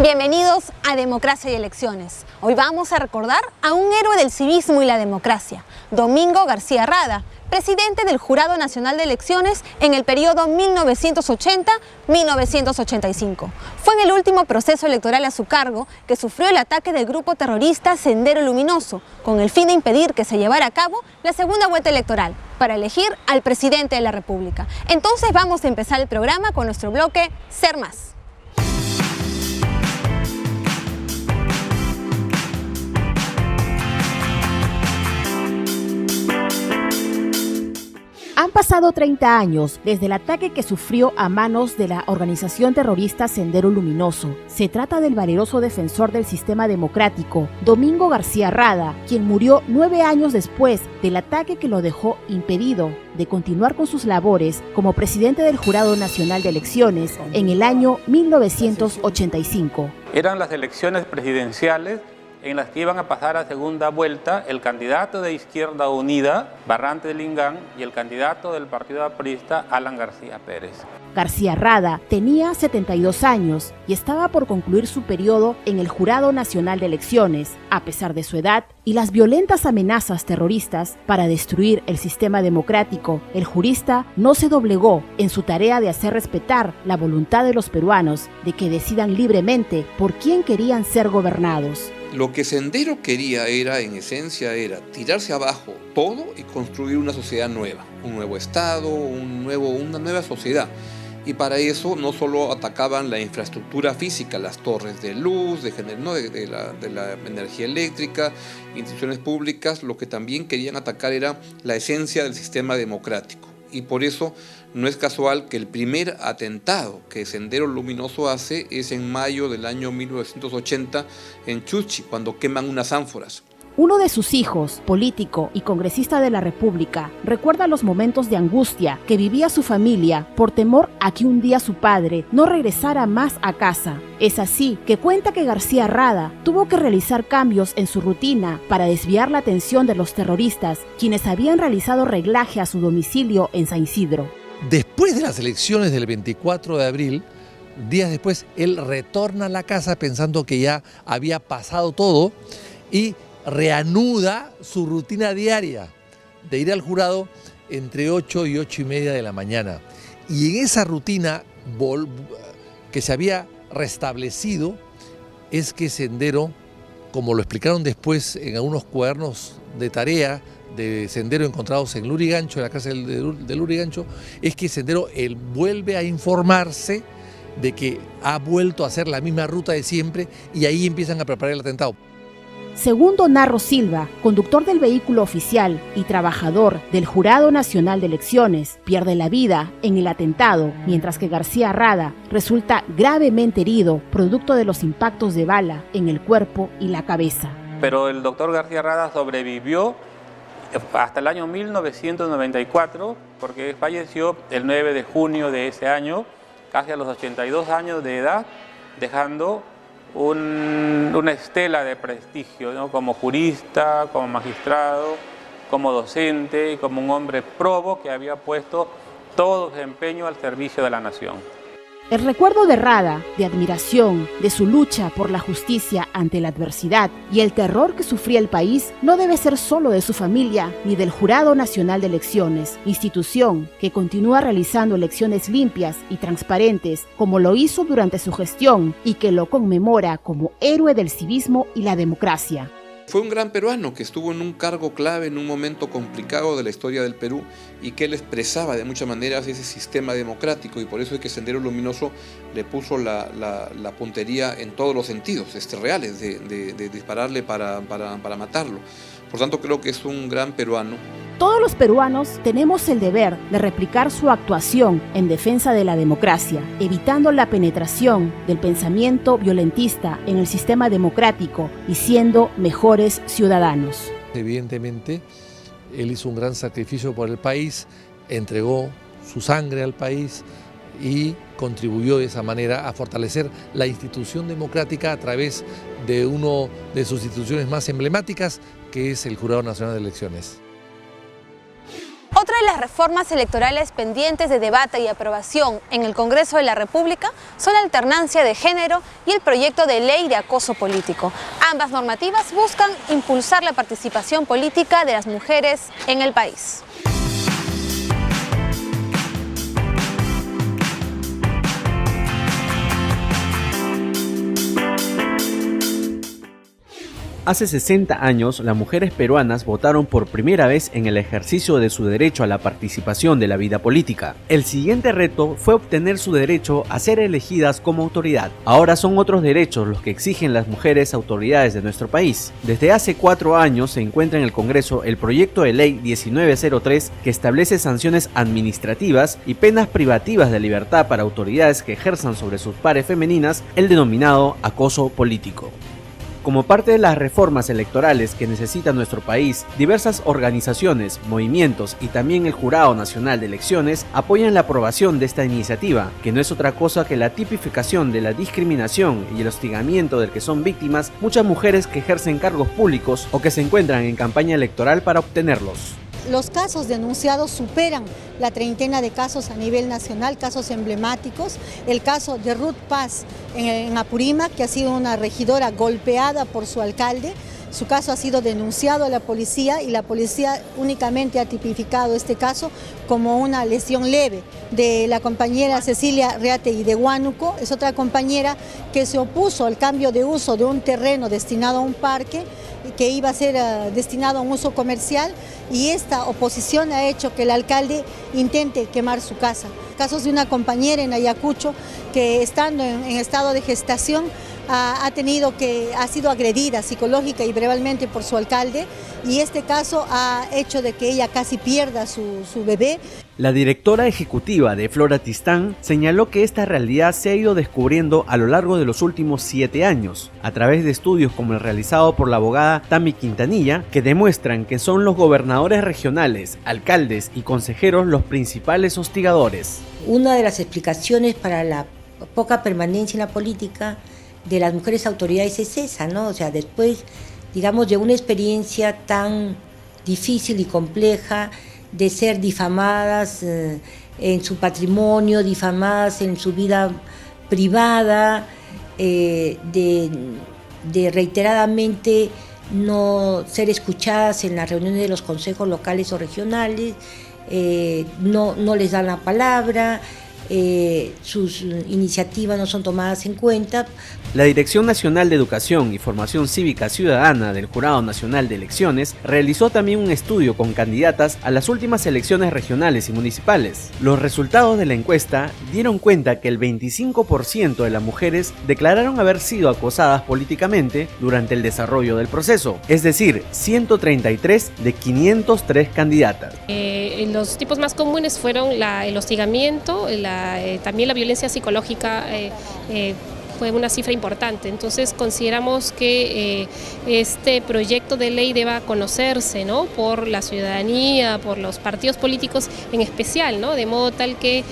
Bienvenidos a Democracia y Elecciones. Hoy vamos a recordar a un héroe del civismo y la democracia, Domingo García Rada, presidente del Jurado Nacional de Elecciones en el periodo 1980-1985. Fue en el último proceso electoral a su cargo que sufrió el ataque del grupo terrorista Sendero Luminoso, con el fin de impedir que se llevara a cabo la segunda vuelta electoral para elegir al presidente de la República. Entonces vamos a empezar el programa con nuestro bloque Ser Más. Han pasado 30 años desde el ataque que sufrió a manos de la organización terrorista Sendero Luminoso. Se trata del valeroso defensor del sistema democrático, Domingo García Rada, quien murió 9 años después del ataque que lo dejó impedido de continuar con sus labores como presidente del Jurado Nacional de Elecciones en el año 1985. Eran las elecciones presidenciales en las que iban a pasar a segunda vuelta el candidato de Izquierda Unida, Barrante de Lingán, y el candidato del Partido Aprista, Alan García Pérez. García Rada tenía 72 años y estaba por concluir su periodo en el Jurado Nacional de Elecciones. A pesar de su edad y las violentas amenazas terroristas para destruir el sistema democrático, el jurista no se doblegó en su tarea de hacer respetar la voluntad de los peruanos de que decidan libremente por quién querían ser gobernados. Lo que Sendero quería en esencia, tirarse abajo todo y construir una sociedad nueva, un nuevo Estado, una nueva sociedad. Y para eso no solo atacaban la infraestructura física, las torres de luz, de la energía eléctrica, instituciones públicas, lo que también querían atacar era la esencia del sistema democrático. Y por eso no es casual que el primer atentado que Sendero Luminoso hace es en mayo del año 1980 en Chuchi, cuando queman unas ánforas. Uno de sus hijos, político y congresista de la República, recuerda los momentos de angustia que vivía su familia por temor a que un día su padre no regresara más a casa. Es así que cuenta que García Rada tuvo que realizar cambios en su rutina para desviar la atención de los terroristas, quienes habían realizado reglaje a su domicilio en San Isidro. Después de las elecciones del 24 de abril, días después, él retorna a la casa pensando que ya había pasado todo y reanuda su rutina diaria de ir al jurado entre 8 y 8 y media de la mañana. Y en esa rutina que se había restablecido es que Sendero, como lo explicaron después en algunos cuadernos de tarea de Sendero encontrados en Lurigancho, en la cárcel de Lurigancho, es que Sendero él vuelve a informarse de que ha vuelto a hacer la misma ruta de siempre y ahí empiezan a preparar el atentado. Según Donarro Silva, conductor del vehículo oficial y trabajador del Jurado Nacional de Elecciones, pierde la vida en el atentado, mientras que García Rada resulta gravemente herido producto de los impactos de bala en el cuerpo y la cabeza. Pero el doctor García Rada sobrevivió hasta el año 1994, porque falleció el 9 de junio de ese año, casi a los 82 años de edad, dejando una estela de prestigio, ¿no? Como jurista, como magistrado, como docente y como un hombre probo que había puesto todo su empeño al servicio de la nación. El recuerdo de Rada, de admiración, de su lucha por la justicia ante la adversidad y el terror que sufría el país, no debe ser solo de su familia ni del Jurado Nacional de Elecciones, institución que continúa realizando elecciones limpias y transparentes como lo hizo durante su gestión y que lo conmemora como héroe del civismo y la democracia. Fue un gran peruano que estuvo en un cargo clave en un momento complicado de la historia del Perú y que él expresaba de muchas maneras ese sistema democrático, y por eso es que Sendero Luminoso le puso la puntería en todos los sentidos reales de dispararle para matarlo. Por tanto, creo que es un gran peruano. Todos los peruanos tenemos el deber de replicar su actuación en defensa de la democracia, evitando la penetración del pensamiento violentista en el sistema democrático y siendo mejores ciudadanos. Evidentemente, él hizo un gran sacrificio por el país, entregó su sangre al país y contribuyó de esa manera a fortalecer la institución democrática a través de una de sus instituciones más emblemáticas, que es el Jurado Nacional de Elecciones. Otra de las reformas electorales pendientes de debate y aprobación en el Congreso de la República son la alternancia de género y el proyecto de ley de acoso político. Ambas normativas buscan impulsar la participación política de las mujeres en el país. Hace 60 años, las mujeres peruanas votaron por primera vez en el ejercicio de su derecho a la participación de la vida política. El siguiente reto fue obtener su derecho a ser elegidas como autoridad. Ahora son otros derechos los que exigen las mujeres autoridades de nuestro país. Desde hace 4 años se encuentra en el Congreso el proyecto de ley 1903 que establece sanciones administrativas y penas privativas de libertad para autoridades que ejerzan sobre sus pares femeninas el denominado acoso político. Como parte de las reformas electorales que necesita nuestro país, diversas organizaciones, movimientos y también el Jurado Nacional de Elecciones apoyan la aprobación de esta iniciativa, que no es otra cosa que la tipificación de la discriminación y el hostigamiento del que son víctimas muchas mujeres que ejercen cargos públicos o que se encuentran en campaña electoral para obtenerlos. Los casos denunciados superan la treintena de casos a nivel nacional, casos emblemáticos. El caso de Ruth Paz en Apurímac, que ha sido una regidora golpeada por su alcalde. Su caso ha sido denunciado a la policía y la policía únicamente ha tipificado este caso como una lesión leve. De la compañera Cecilia Reategui de Huánuco, es otra compañera que se opuso al cambio de uso de un terreno destinado a un parque que iba a ser destinado a un uso comercial, y esta oposición ha hecho que el alcalde intente quemar su casa. Casos de una compañera en Ayacucho que, estando en estado de gestación, ha sido agredida psicológica y verbalmente por su alcalde, y este caso ha hecho de que ella casi pierda su bebé. La directora ejecutiva de Flora Tistán señaló que esta realidad se ha ido descubriendo a lo largo de los últimos 7 años, a través de estudios como el realizado por la abogada Tami Quintanilla, que demuestran que son los gobernadores regionales, alcaldes y consejeros los principales hostigadores. Una de las explicaciones para la poca permanencia en la política de las mujeres autoridades es esa, ¿no? O sea, después, digamos, de una experiencia tan difícil y compleja de ser difamadas en su patrimonio, difamadas en su vida privada, de reiteradamente no ser escuchadas en las reuniones de los consejos locales o regionales, no les dan la palabra, sus iniciativas no son tomadas en cuenta. La Dirección Nacional de Educación y Formación Cívica Ciudadana del Jurado Nacional de Elecciones realizó también un estudio con candidatas a las últimas elecciones regionales y municipales. Los resultados de la encuesta dieron cuenta que el 25% de las mujeres declararon haber sido acosadas políticamente durante el desarrollo del proceso, es decir, 133 de 503 candidatas. Los tipos más comunes fueron el hostigamiento, también la violencia psicológica, fue una cifra importante. Entonces consideramos que este proyecto de ley deba conocerse, ¿no?, por la ciudadanía, por los partidos políticos en especial, ¿no?, de modo tal que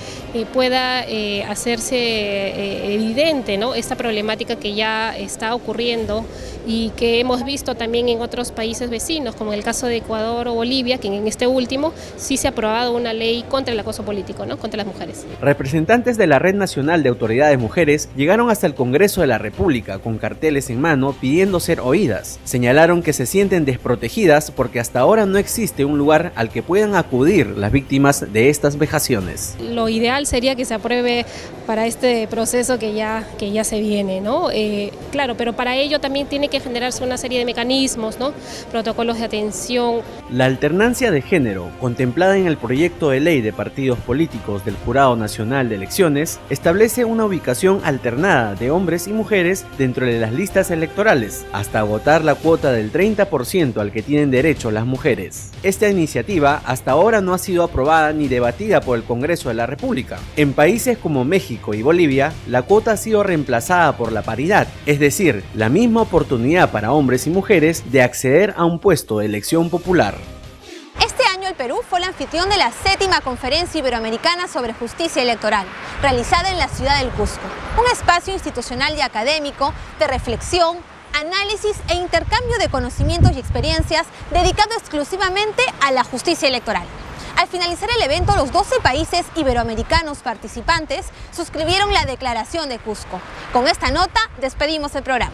pueda hacerse evidente, ¿no?, esta problemática que ya está ocurriendo y que hemos visto también en otros países vecinos, como en el caso de Ecuador o Bolivia, que en este último sí se ha aprobado una ley contra el acoso político, ¿no?, contra las mujeres. Representantes de la Red Nacional de Autoridades Mujeres llegaron hasta el Congreso de la República con carteles en mano pidiendo ser oídas. Señalaron que se sienten desprotegidas porque hasta ahora no existe un lugar al que puedan acudir las víctimas de estas vejaciones. Lo ideal sería que se apruebe para este proceso que ya se viene, ¿no? Claro, pero para ello también tiene que generarse una serie de mecanismos, ¿no?, protocolos de atención. La alternancia de género, contemplada en el proyecto de ley de partidos políticos del Jurado Nacional de Elecciones, establece una ubicación alternada de hombres y mujeres dentro de las listas electorales, hasta agotar la cuota del 30% al que tienen derecho las mujeres. Esta iniciativa hasta ahora no ha sido aprobada ni debatida por el Congreso de la República. En países como México y Bolivia, la cuota ha sido reemplazada por la paridad, es decir, la misma oportunidad para hombres y mujeres de acceder a un puesto de elección popular. Este año el Perú fue el anfitrión de la 7ª Conferencia Iberoamericana sobre Justicia Electoral, realizada en la ciudad del Cusco. Un espacio institucional y académico de reflexión, análisis e intercambio de conocimientos y experiencias dedicado exclusivamente a la justicia electoral. Al finalizar el evento, los 12 países iberoamericanos participantes suscribieron la Declaración de Cusco. Con esta nota despedimos el programa.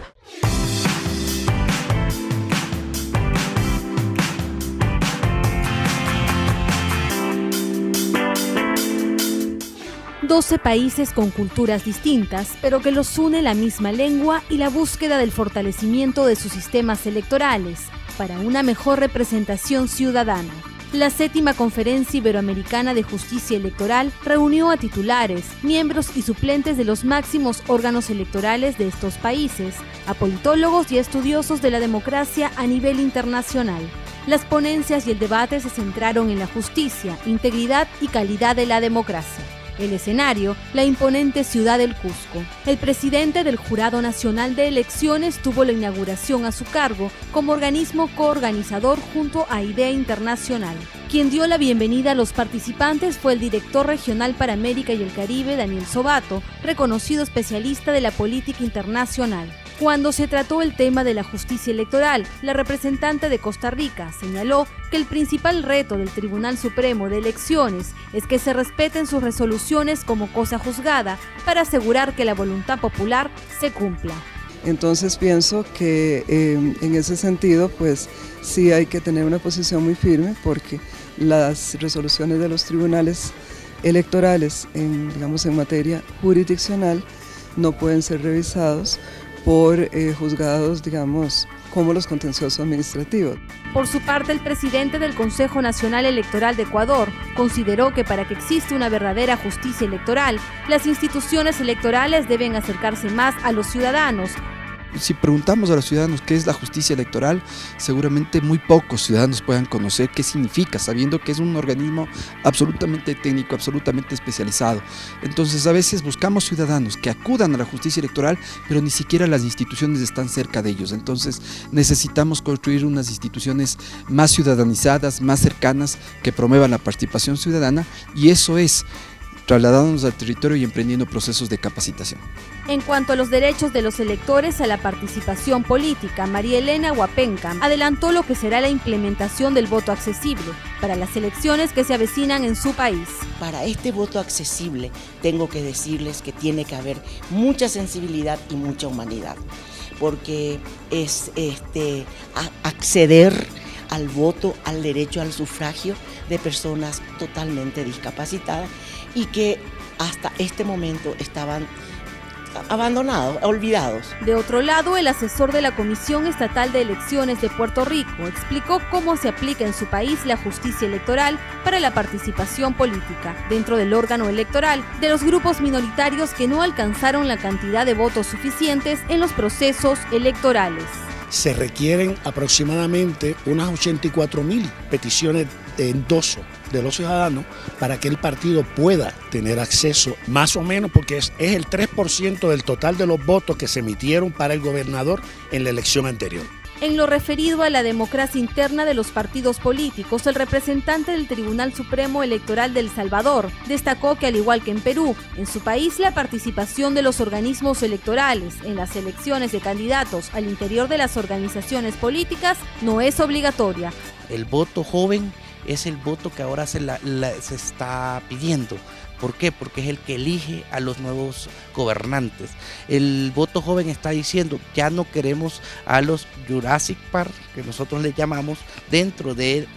12 países con culturas distintas, pero que los une la misma lengua y la búsqueda del fortalecimiento de sus sistemas electorales para una mejor representación ciudadana. La 7ª Conferencia Iberoamericana de Justicia Electoral reunió a titulares, miembros y suplentes de los máximos órganos electorales de estos países, a politólogos y estudiosos de la democracia a nivel internacional. Las ponencias y el debate se centraron en la justicia, integridad y calidad de la democracia. El escenario, la imponente ciudad del Cusco. El presidente del Jurado Nacional de Elecciones tuvo la inauguración a su cargo como organismo coorganizador junto a IDEA Internacional. Quien dio la bienvenida a los participantes fue el director regional para América y el Caribe, Daniel Sobato, reconocido especialista de la política internacional. Cuando se trató el tema de la justicia electoral, la representante de Costa Rica señaló que el principal reto del Tribunal Supremo de Elecciones es que se respeten sus resoluciones como cosa juzgada para asegurar que la voluntad popular se cumpla. Entonces pienso que en ese sentido, pues sí hay que tener una posición muy firme porque las resoluciones de los tribunales electorales, digamos en materia jurisdiccional, no pueden ser revisados por juzgados, digamos, como los contenciosos administrativos. Por su parte, el presidente del Consejo Nacional Electoral de Ecuador consideró que para que exista una verdadera justicia electoral, las instituciones electorales deben acercarse más a los ciudadanos. Si preguntamos a los ciudadanos qué es la justicia electoral, seguramente muy pocos ciudadanos puedan conocer qué significa, sabiendo que es un organismo absolutamente técnico, absolutamente especializado. Entonces a veces buscamos ciudadanos que acudan a la justicia electoral, pero ni siquiera las instituciones están cerca de ellos. Entonces necesitamos construir unas instituciones más ciudadanizadas, más cercanas, que promuevan la participación ciudadana, y eso es trasladándonos al territorio y emprendiendo procesos de capacitación. En cuanto a los derechos de los electores a la participación política, María Elena Huapenca adelantó lo que será la implementación del voto accesible para las elecciones que se avecinan en su país. Para este voto accesible tengo que decirles que tiene que haber mucha sensibilidad y mucha humanidad, porque es acceder al voto, al derecho al sufragio de personas totalmente discapacitadas y que hasta este momento estaban abandonados, olvidados. De otro lado, el asesor de la Comisión Estatal de Elecciones de Puerto Rico explicó cómo se aplica en su país la justicia electoral para la participación política dentro del órgano electoral de los grupos minoritarios que no alcanzaron la cantidad de votos suficientes en los procesos electorales. Se requieren aproximadamente unas 84.000 peticiones de endoso de los ciudadanos para que el partido pueda tener acceso, más o menos, porque es el 3% del total de los votos que se emitieron para el gobernador en la elección anterior. En lo referido a la democracia interna de los partidos políticos, el representante del Tribunal Supremo Electoral de El Salvador destacó que, al igual que en Perú, en su país la participación de los organismos electorales en las elecciones de candidatos al interior de las organizaciones políticas no es obligatoria. El voto joven es el voto que ahora se está pidiendo. ¿Por qué? Porque es el que elige a los nuevos gobernantes. El voto joven está diciendo, ya no queremos a los Jurassic Park, que nosotros les llamamos, dentro del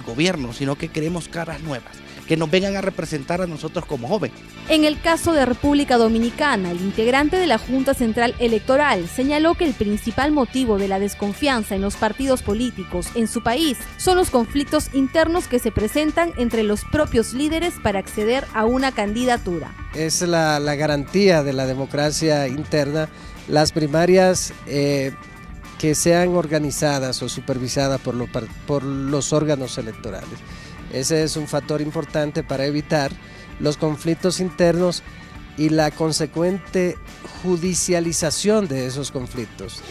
gobierno, sino que queremos caras nuevas, que nos vengan a representar a nosotros como jóvenes. En el caso de República Dominicana, el integrante de la Junta Central Electoral señaló que el principal motivo de la desconfianza en los partidos políticos en su país son los conflictos internos que se presentan entre los propios líderes para acceder a una candidatura. Es la garantía de la democracia interna, las primarias que sean organizadas o supervisadas por los órganos electorales. Ese es un factor importante para evitar los conflictos internos y la consecuente judicialización de esos conflictos.